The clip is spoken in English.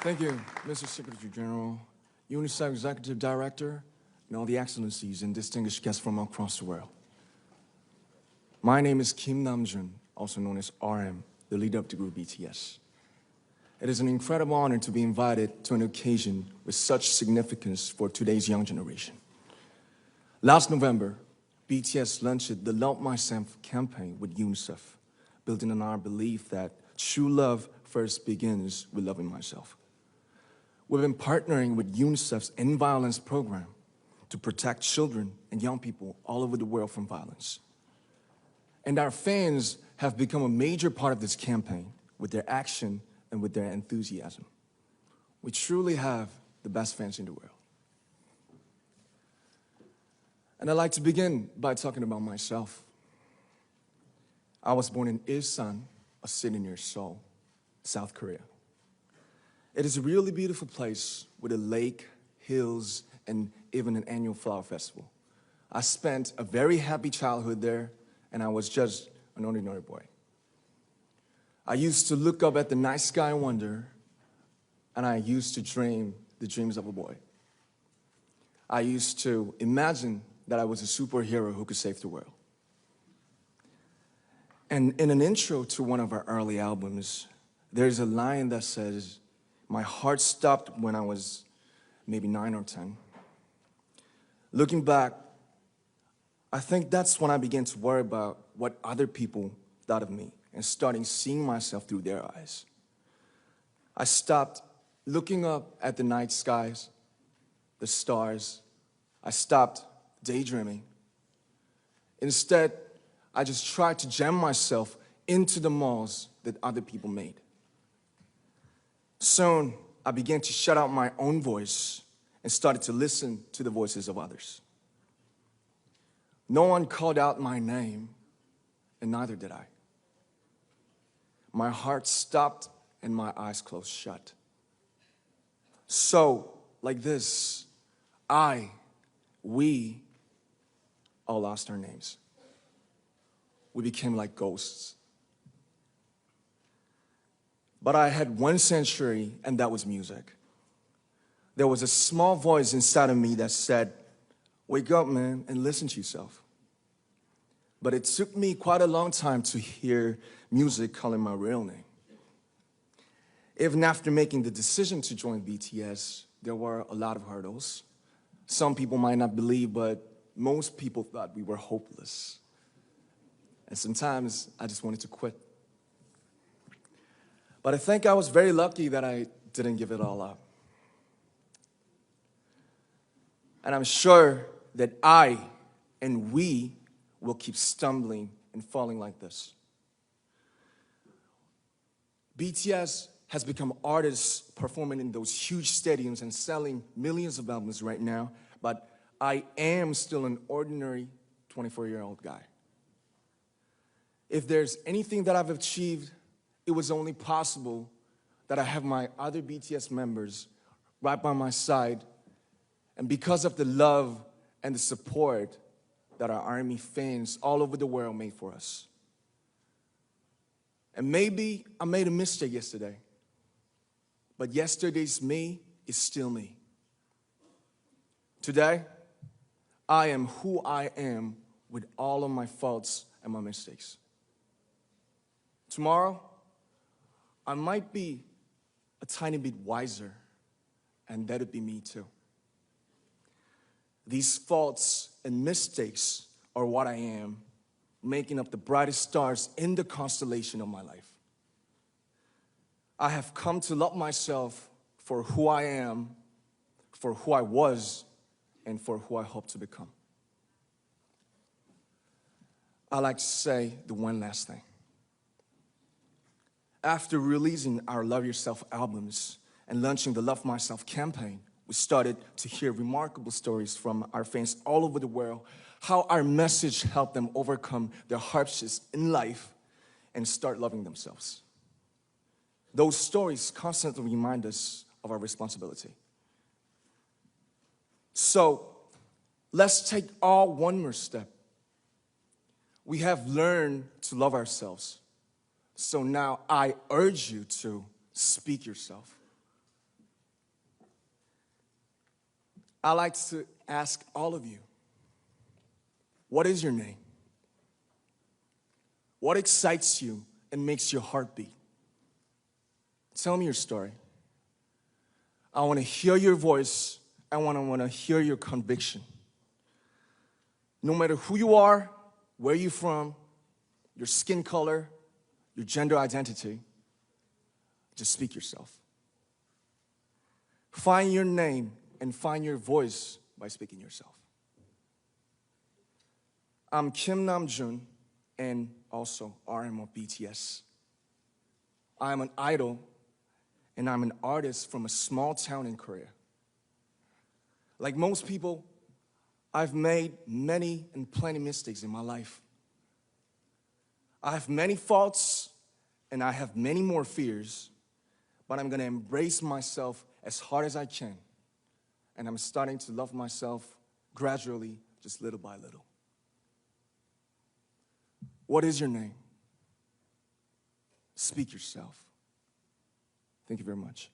Thank you, Mr. Secretary General, UNICEF Executive Director, and all the excellencies and distinguished guests from across the world. My name is Kim Namjoon, also known as RM, the leader of the group BTS. It is an incredible honor to be invited to an occasion with such significance for today's young generation. Last November, BTS launched the Love Myself campaign with UNICEF, building on our belief that true love first begins with loving myself. We've been partnering with UNICEF's End Violence program to protect children and young people all over the world from violence. And our fans have become a major part of this campaign with their action and with their enthusiasm. We truly have the best fans in the world. And I'd like to begin by talking about myself. I was born in Ilsan, a city near Seoul, South Korea. It is a really beautiful place with a lake, hills, and even an annual flower festival. I spent a very happy childhood there, and I was just an ordinary boy. I used to look up at the night sky and wonder, and I used to dream the dreams of a boy. I used to imagine that I was a superhero who could save the world. And in an intro to one of our early albums, there's a line that says, "My heart stopped when I was maybe 9 or 10. Looking back, I think that's when I began to worry about what other people thought of me and starting seeing myself through their eyes. I stopped looking up at the night skies, the stars. I stopped daydreaming. Instead, I just tried to jam myself into the malls that other people made. Soon, I began to shut out my own voice and started to listen to the voices of others. No one called out my name, and neither did I. My heart stopped and my eyes closed shut. So, like this, we all lost our names. We became like ghosts. But I had one sanctuary, and that was music. There was a small voice inside of me that said, "Wake up, man, and listen to yourself." But it took me quite a long time to hear music calling my real name. Even after making the decision to join BTS, there were a lot of hurdles. Some people might not believe, but most people thought we were hopeless. And sometimes I just wanted to quit. But I think I was very lucky that I didn't give it all up. And I'm sure that I and we will keep stumbling and falling like this. BTS has become artists performing in those huge stadiums and selling millions of albums right now, but I am still an ordinary 24-year-old guy. If there's anything that I've achieved, it was only possible that I have my other BTS members right by my side, and because of the love and the support that our ARMY fans all over the world made for us. And maybe I made a mistake yesterday, but yesterday's me is still me. Today, I am who I am with all of my faults and my mistakes. Tomorrow, I might be a tiny bit wiser, and that'd be me too. These faults and mistakes are what I am, making up the brightest stars in the constellation of my life. I have come to love myself for who I am, for who I was, and for who I hope to become. I like to say the one last thing. After releasing our Love Yourself albums and launching the Love Myself campaign, we started to hear remarkable stories from our fans all over the world, how our message helped them overcome their hardships in life and start loving themselves. Those stories constantly remind us of our responsibility. So, let's take one more step. We have learned to love ourselves. So now I urge you to speak yourself. I like to ask all of you, what is your name? What excites you and makes your heart beat? Tell me your story. I want to hear your voice. I want to hear your conviction. No matter who you are, where you're from, your skin color, your gender identity, just speak yourself. Find your name and find your voice by speaking yourself. I'm Kim Namjoon, and also RM of BTS. I'm an idol, and I'm an artist from a small town in Korea. Like most people, I've made many and plenty mistakes in my life. I have many faults, and I have many more fears, but I'm gonna embrace myself as hard as I can, and I'm starting to love myself gradually, just little by little. What is your name? Speak yourself. Thank you very much.